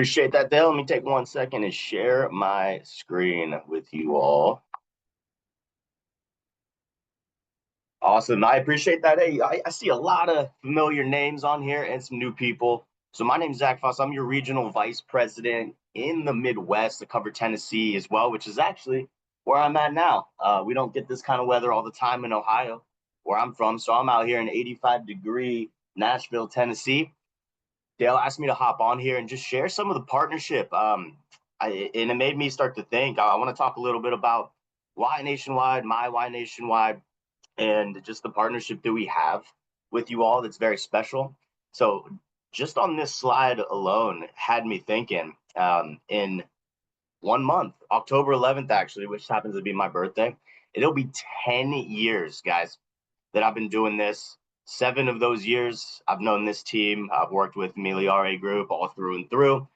Appreciate that, Dale. Let me take 1 second and share my screen with you all. Awesome. I appreciate that. Hey, I see a lot of familiar names on here and some new people. So my name's Zach Foss. I'm your regional vice president in the Midwest to cover Tennessee as well, which is actually where I'm at now. We don't get this kind of weather all the time in Ohio, where I'm from. So I'm out here in 85-degree Nashville, Tennessee. Dale asked me to hop on here and just share some of the partnership. And it made me start to think. I want to talk a little bit about why Nationwide, my why Nationwide, and just the partnership that we have with you all that's very special. So, just on this slide alone had me thinking in 1 month, October 11th, actually, which happens to be my birthday, it'll be 10 years, guys, that I've been doing this. 7 of those years, I've known this team. I've worked with Miliare Group all through and through.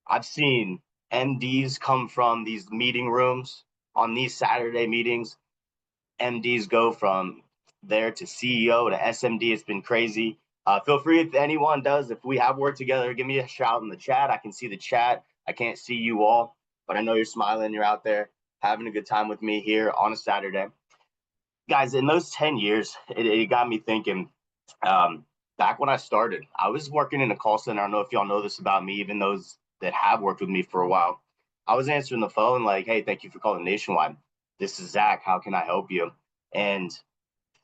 I've seen MDs come from these meeting rooms on these Saturday meetings. MDs go from there to CEO to SMD. It's been crazy. Feel free if anyone does, if we have worked together, give me a shout in the chat. I can see the chat. I can't see you all, but I know you're smiling. You're out there having a good time with me here on a Saturday. Guys, in those 10 years, it got me thinking. Back when I started, I was working in a call center. I don't know if y'all know this about me, even those that have worked with me for a while. I was answering the phone like, hey, thank you for calling Nationwide. This is Zach. How can I help you? And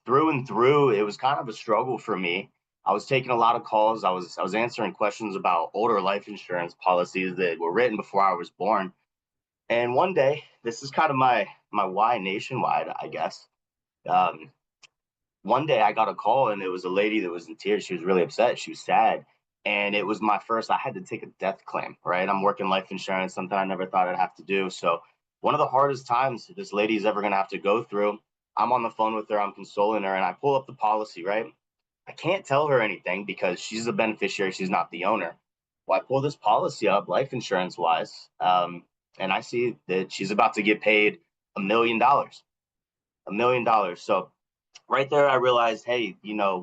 through and through, it was kind of a struggle for me. I was taking a lot of calls. I was answering questions about older life insurance policies that were written before I was born. And one day, this is kind of my why Nationwide, I guess. Um, One day I got a call and it was a lady that was in tears. She was really upset. She was sad. And it was my first, I had to take a death claim, right? I'm working life insurance, something I never thought I'd have to do. So one of the hardest times this lady's ever going to have to go through, I'm on the phone with her, I'm consoling her, and I pull up the policy, right? I can't tell her anything because she's a beneficiary, she's not the owner. Well, I pull this policy up, life insurance wise, and I see that she's about to get paid $1 million, $1 million. So right there, I realized, hey,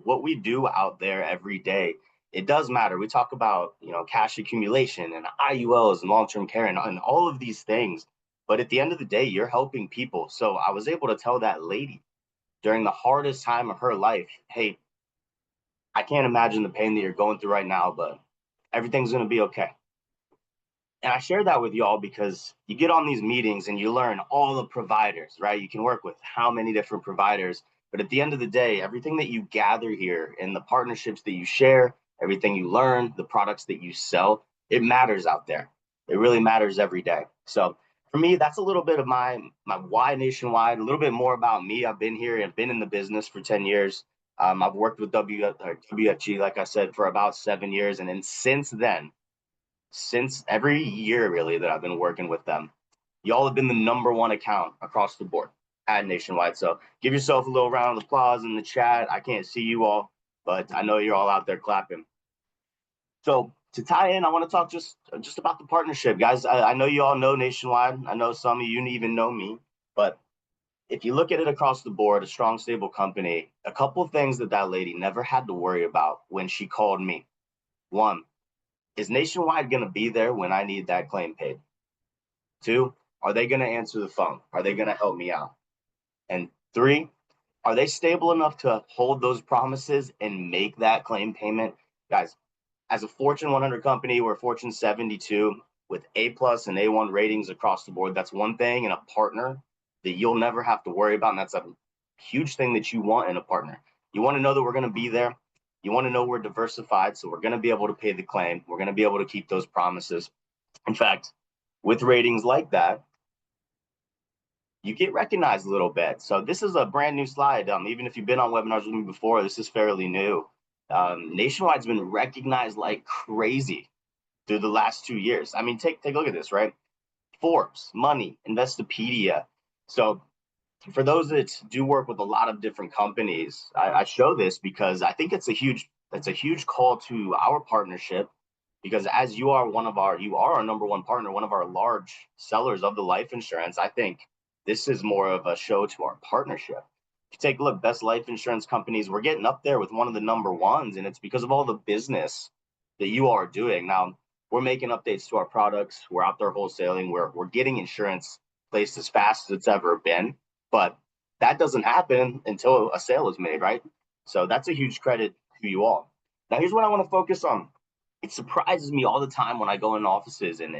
what we do out there every day, it does matter. We talk about, cash accumulation and IULs and long-term care and all of these things. But at the end of the day, you're helping people. So I was able to tell that lady during the hardest time of her life, hey, I can't imagine the pain that you're going through right now, but everything's going to be okay. And I share that with y'all because you get on these meetings and you learn all the providers, right? You can work with how many different providers, but at the end of the day, everything that you gather here and the partnerships that you share, everything you learn, the products that you sell, it matters out there. It really matters every day. So for me, that's a little bit of my why Nationwide, a little bit more about me. I've been here and been in the business for 10 years. I've worked with WFG, like I said, for about 7 years. And then since every year really that I've been working with them, y'all have been the number one account across the board at Nationwide. So give yourself a little round of applause in the chat. I can't see you all, but I know you're all out there clapping. So to tie in, I want to talk just about the partnership, guys. I know you all know Nationwide. I know some of you even know me, but if you look at it across the board, a strong, stable company, a couple of things that lady never had to worry about when she called me. One, is Nationwide going to be there when I need that claim paid? Two, are they going to answer the phone? Are they going to help me out? And three, are they stable enough to hold those promises and make that claim payment? Guys, as a Fortune 100 company, we're Fortune 72 with A plus and A1 ratings across the board. That's one thing, and a partner that you'll never have to worry about. And that's a huge thing that you want in a partner. You want to know that we're going to be there. You want to know we're diversified, so we're going to be able to pay the claim. We're going to be able to keep those promises. In fact, with ratings like that, you get recognized a little bit. So this is a brand new slide. Even if you've been on webinars with me before, this is fairly new. Nationwide's been recognized like crazy through the last 2 years. I mean, take a look at this, right? Forbes, Money, Investopedia. So for those that do work with a lot of different companies, I show this because I think it's a huge call to our partnership, because as you are our number one partner, one of our large sellers of the life insurance. I think this is more of a show to our partnership. If you take a look, best life insurance companies, we're getting up there with one of the number ones, and it's because of all the business that you are doing. Now, we're making updates to our products. We're out there wholesaling. We're getting insurance placed as fast as it's ever been. But that doesn't happen until a sale is made, right? So that's a huge credit to you all. Now, here's what I want to focus on. It surprises me all the time when I go in offices and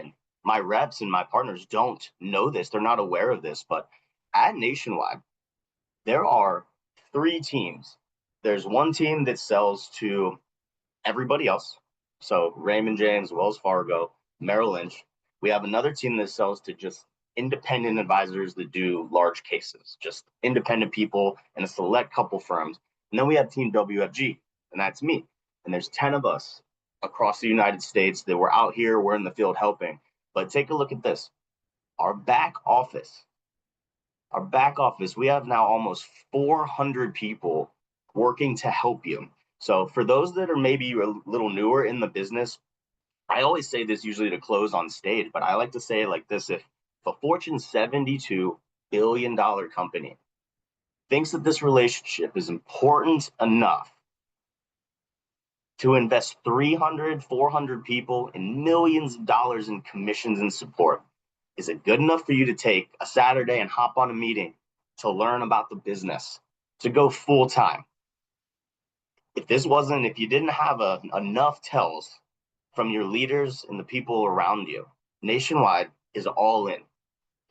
my reps and my partners don't know this. They're not aware of this. But at Nationwide, there are three teams. There's one team that sells to everybody else. So Raymond James, Wells Fargo, Merrill Lynch. We have another team that sells to just independent advisors that do large cases, just independent people and a select couple firms. And then we have Team WFG, and that's me. And there's 10 of us across the United States that we're out here, we're in the field helping. But take a look at this. Our back office, we have now almost 400 people working to help you. So for those that are maybe a little newer in the business, I always say this usually to close on stage, but I like to say it like this. If a Fortune $72 billion company thinks that this relationship is important enough to invest 300, 400 people and millions of dollars in commissions and support, is it good enough for you to take a Saturday and hop on a meeting to learn about the business, to go full time? If you didn't have enough tells from your leaders and the people around you, Nationwide is all in.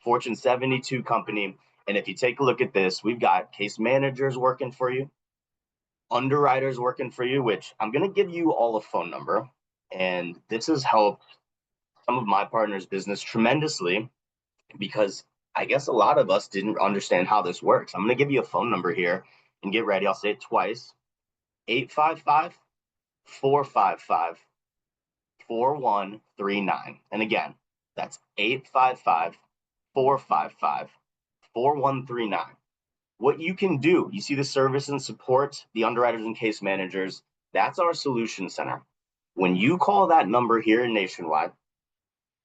Fortune 72 company. And if you take a look at this, we've got case managers working for you, underwriters working for you, which I'm going to give you all a phone number. And this has helped some of my partners' business tremendously because I guess a lot of us didn't understand how this works. I'm going to give you a phone number here and get ready. I'll say it twice. 855-455-4139. And again, that's 855-455-4139. What you can do, you see the service and support, the underwriters and case managers, that's our solution center. When you call that number here in Nationwide,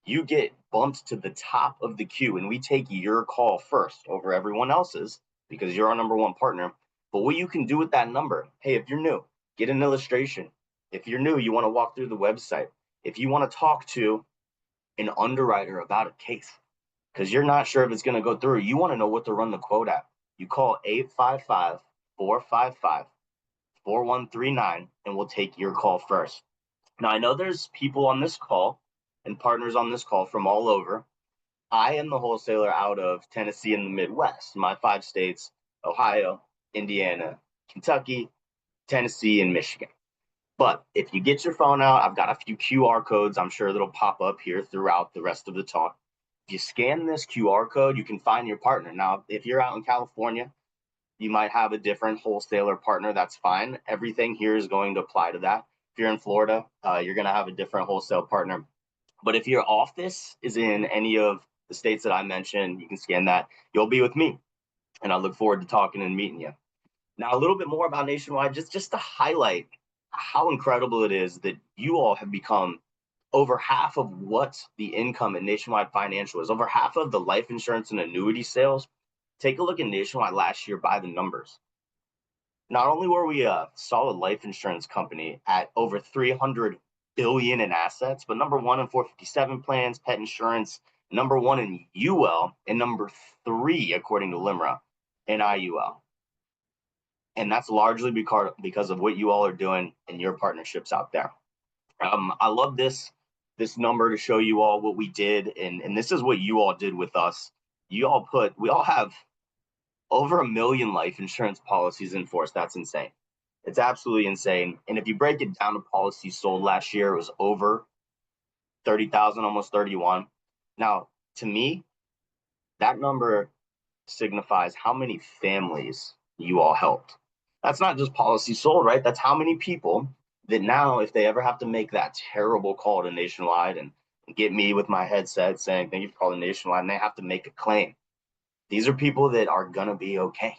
you get bumped to the top of the queue and we take your call first over everyone else's because you're our number one partner. But what you can do with that number, hey, if you're new, get an illustration. If you're new, you want to walk through the website. If you want to talk to an underwriter about a case because you're not sure if it's going to go through, you want to know what to run the quote at. You call 855-455-4139 and we'll take your call first. Now, I know there's people on this call and partners on this call from all over. I am the wholesaler out of Tennessee and the Midwest, my 5 states, Ohio, Indiana, Kentucky, Tennessee, and Michigan. But if you get your phone out, I've got a few QR codes I'm sure that'll pop up here throughout the rest of the talk. If you scan this QR code, you can find your partner. Now, if you're out in California, you might have a different wholesaler partner. That's fine. Everything here is going to apply to that. If you're in Florida, you're going to have a different wholesale partner. But if your office is in any of the states that I mentioned, you can scan that. You'll be with me. And I look forward to talking and meeting you. Now, a little bit more about Nationwide, just to highlight how incredible it is that you all have become over half of what the income in Nationwide Financial is, over half of the life insurance and annuity sales. Take a look at Nationwide last year by the numbers. Not only were we a solid life insurance company at over 300 billion in assets, but number one in 457 plans, pet insurance, number one in UL, and number 3, according to LIMRA, in IUL. And that's largely because of what you all are doing and your partnerships out there. I love this number to show you all what we did, and this is what you all did with us. We all have over 1 million life insurance policies in force. That's insane. It's absolutely insane. And if you break it down to policies sold last year, it was over 30,000, almost 31. Now, to me, that number signifies how many families you all helped. That's not just policies sold, right? That's how many people that now, if they ever have to make that terrible call to Nationwide and get me with my headset saying, thank you for calling Nationwide, and they have to make a claim. These are people that are going to be okay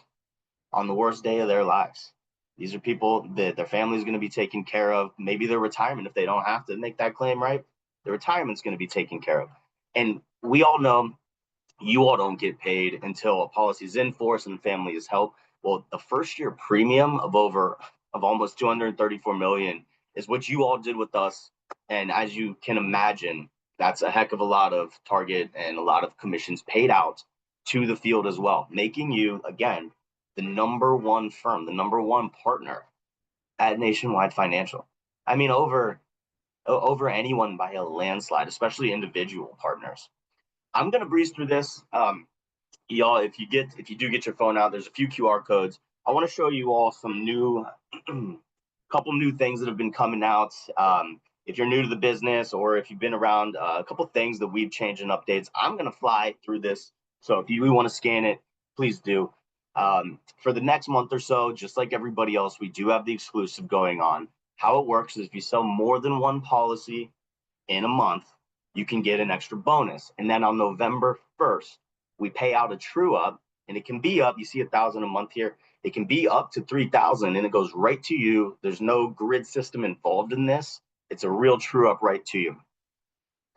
on the worst day of their lives. These are people that their family is going to be taken care of. Maybe their retirement, if they don't have to make that claim, right? Their retirement's going to be taken care of. And we all know you all don't get paid until a policy is in force and the family is helped. Well, the first year premium of almost 234 million is what you all did with us And as you can imagine, that's a heck of a lot of target and a lot of commissions paid out to the field as well, making you, again, the number one firm, the number one partner at Nationwide Financial. I mean, over anyone by a landslide, especially individual partners. I'm gonna breeze through this. Y'all, if you do get your phone out, there's a few QR codes. I want to show you all some new couple new things that have been coming out. If you're new to the business or if you've been around, a couple things that we've changed and updates. I'm gonna fly through this, so if you want to scan it, please do. For the next month or so, just like everybody else, we do have the exclusive going on. How it works is if you sell more than one policy in a month, you can get an extra bonus. And then on November 1st, we pay out a true up, and it can be up. You see 1,000 a month here. It can be up to 3,000, and it goes right to you. There's no grid system involved in this. It's a real true up right to you.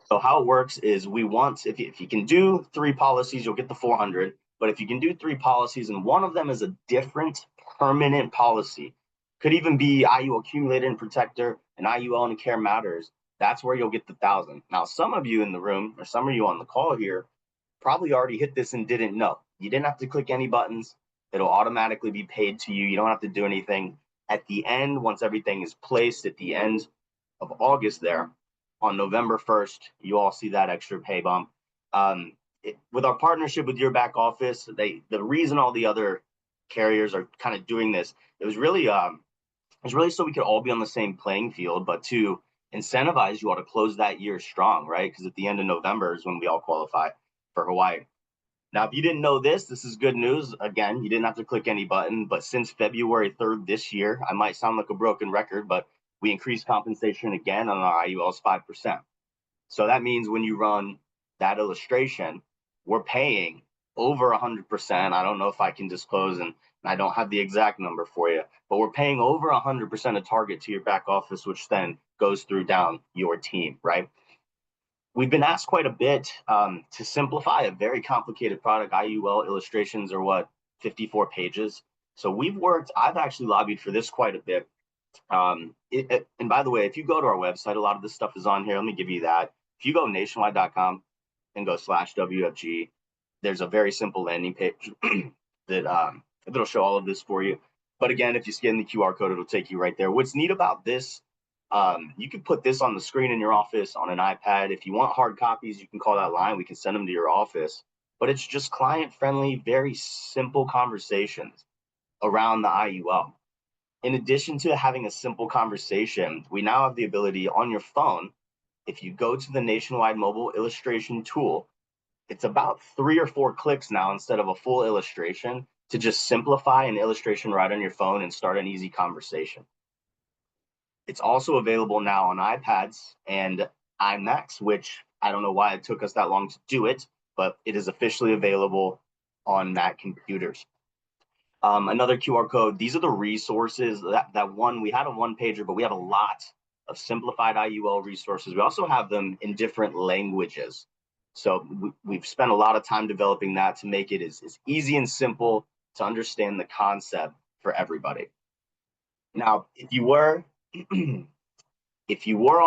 So how it works is we want, if you can do 3 policies, you'll get the 400. But if you can do 3 policies and one of them is a different permanent policy, could even be IUL accumulator and protector and IUL and care matters, that's where you'll get the 1,000. Now, some of you in the room or some of you on the call here probably already hit this and didn't know. You didn't have to click any buttons. It'll automatically be paid to you. You don't have to do anything. At the end, once everything is placed at the end of August there, on November 1st, you all see that extra pay bump. With our partnership with your back office, the reason all the other carriers are kind of doing this, it was really so we could all be on the same playing field, but to incentivize you all to close that year strong, right? Because at the end of November is when we all qualify for Hawaii. Now, if you didn't know this is good news. Again, you didn't have to click any button, but since February 3rd this year, I might sound like a broken record, but we increased compensation again on our IULs 5%. So that means when you run that illustration, we're paying over 100%. I don't know if I can disclose, and I don't have the exact number for you, but we're paying over 100% of target to your back office, which then goes through down your team, right? We've been asked quite a bit to simplify a very complicated product. IUL illustrations are 54 pages. So I've actually lobbied for this quite a bit. And by the way, if you go to our website, a lot of this stuff is on here. Let me give you that. If you go nationwide.com and go /WFG, there's a very simple landing page that'll show all of this for you. But again, if you scan the QR code, it'll take you right there. What's neat about this, you can put this on the screen in your office on an iPad. If you want hard copies, you can call that line. We can send them to your office. But it's just client-friendly, very simple conversations around the IUL. In addition to having a simple conversation, we now have the ability on your phone, if you go to the Nationwide mobile illustration tool, it's about 3 or 4 clicks now instead of a full illustration to just simplify an illustration right on your phone and start an easy conversation. It's also available now on iPads and iMacs, which I don't know why it took us that long to do it, but it is officially available on Mac computers. Another QR code. These are the resources that one, we had a one pager, but we have a lot of simplified IUL resources. We also have them in different languages. So we've spent a lot of time developing that to make it as easy and simple to understand the concept for everybody. Now, if you were on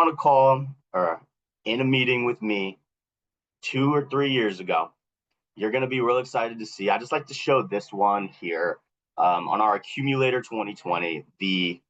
a call or in a meeting with me 2 or 3 years ago, you're going to be real excited to see. I just like to show this one here on our Accumulator 2020, the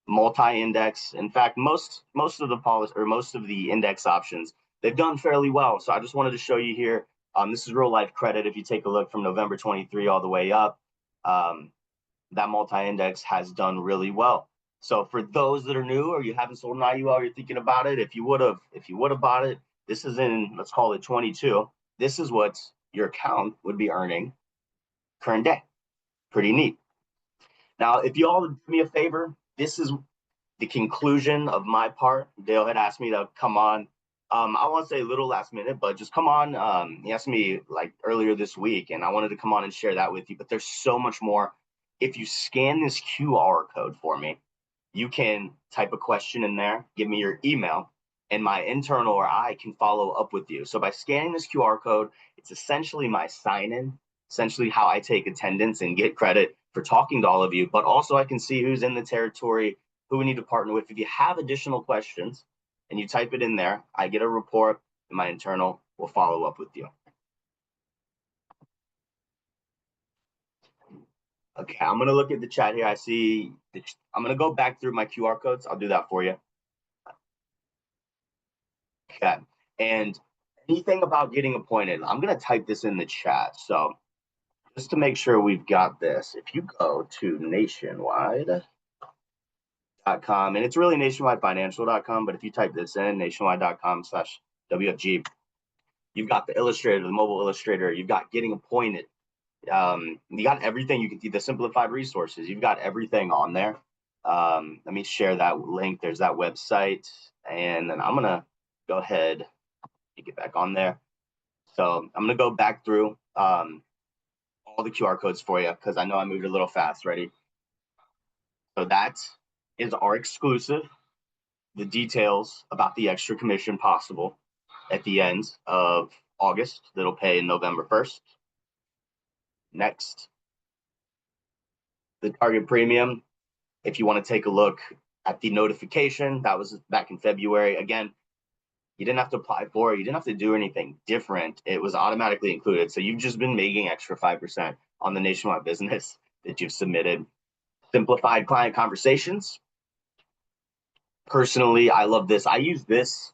multi-index. In fact, most of the policy or most of the index options, they've done fairly well. So I just wanted to show you here. This is real life credit. If you take a look from November 23 all the way up, that multi-index has done really well. So for those that are new or you haven't sold an IUL, you're thinking about it. If you would have bought it, this is in, let's call it 22. This is what your account would be earning current day. Pretty neat. Now, if you all would do me a favor, this is the conclusion of my part. Dale had asked me to come on. I won't say a little last minute, but just come on. He asked me like earlier this week, and I wanted to come on and share that with you. But there's so much more. If you scan this QR code for me, you can type a question in there, give me your email, and my internal or I can follow up with you. So by scanning this QR code, it's essentially my sign-in, essentially how I take attendance and get credit for talking to all of you, but also I can see who's in the territory, who we need to partner with. If you have additional questions, and you type it in there. I get a report, and my internal will follow up with you. Okay, I'm gonna look at the chat here. I see. I'm gonna go back through my QR codes. I'll do that for you. Okay, and anything about getting appointed, I'm gonna type this in the chat. So just to make sure we've got this, if you go to nationwide.com, and it's really nationwidefinancial.com, but if you type this in, nationwide.com/WFG, you've got the illustrator, the mobile illustrator, you've got getting appointed. You got everything. You can see the simplified resources. You've got everything on there. Let me share that link. There's that website, and then I'm gonna go ahead and get back on there. So I'm gonna go back through all the QR codes for you because I know I moved a little fast. Ready? So that is our exclusive. The details about the extra commission possible at the end of August that'll pay in November 1st. Next, the target premium. If you want to take a look at the notification, that was back in February. Again, you didn't have to apply for it. You didn't have to do anything different. It was automatically included. So you've just been making extra 5% on the nationwide business that you've submitted. Simplified client conversations. Personally, I love this. I use this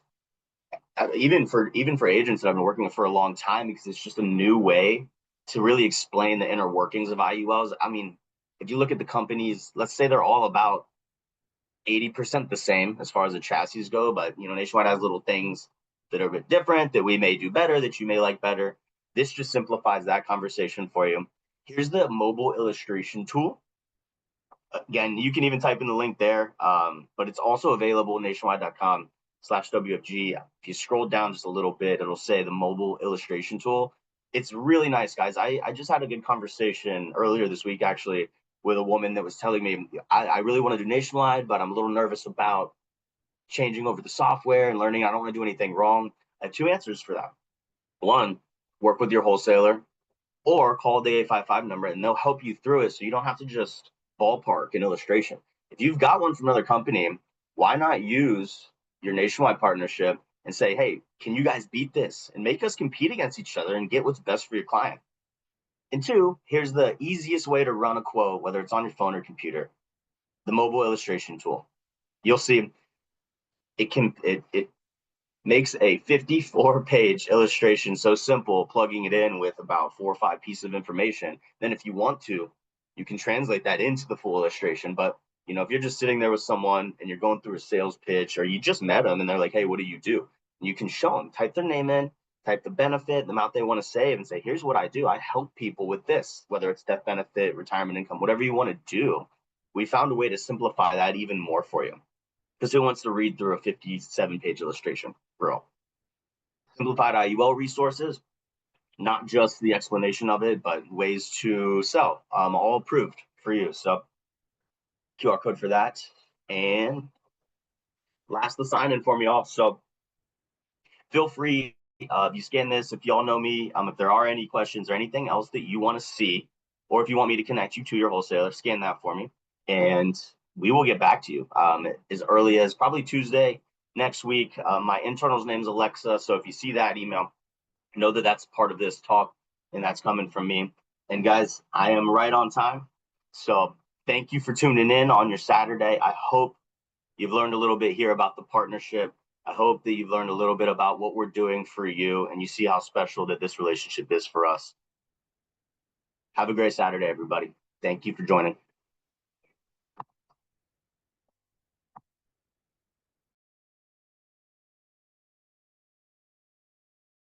even for agents that I've been working with for a long time because it's just a new way to really explain the inner workings of IULs. I mean, if you look at the companies, let's say they're all about 80% the same as far as the chassis go, but Nationwide has little things that are a bit different that we may do better, that you may like better. This just simplifies that conversation for you. Here's the mobile illustration tool. Again, you can even type in the link there, but it's also available nationwide.com/WFG. If you scroll down just a little bit, it'll say the mobile illustration tool. It's really nice, guys. I just had a good conversation earlier this week, actually, with a woman that was telling me, I really want to do Nationwide, but I'm a little nervous about changing over the software and learning. I don't want to do anything wrong. I have two answers for that. One, work with your wholesaler or call the 855 number and they'll help you through it so you don't have to just ballpark an illustration. If you've got one from another company, why not use your Nationwide partnership and say, hey, can you guys beat this and make us compete against each other and get what's best for your client? And two, here's the easiest way to run a quote, whether it's on your phone or computer, the mobile illustration tool. You'll see it makes a 54-page illustration so simple, plugging it in with about 4 or 5 pieces of information. Then if you want to, you can translate that into the full illustration. But if you're just sitting there with someone and you're going through a sales pitch, or you just met them and they're like, hey, what do? You can show them, type their name in, type the benefit, the amount they want to save, and say, here's what I do. I help people with this, whether it's death benefit, retirement income, whatever you want to do. We found a way to simplify that even more for you. Because who wants to read through a 57-page illustration, bro? Simplified IUL resources, not just the explanation of it, but ways to sell, all approved for you. So QR code for that. And last, the sign in for me off. So feel free, if you scan this, if y'all know me, if there are any questions or anything else that you want to see, or if you want me to connect you to your wholesaler, scan that for me. And we will get back to you as early as probably Tuesday next week. My internal's name is Alexa. So if you see that email, know that that's part of this talk and that's coming from me. And guys, I am right on time. So thank you for tuning in on your Saturday. I hope you've learned a little bit here about the partnership. I hope that you've learned a little bit about what we're doing for you and you see how special that this relationship is for us. Have a great Saturday, everybody. Thank you for joining.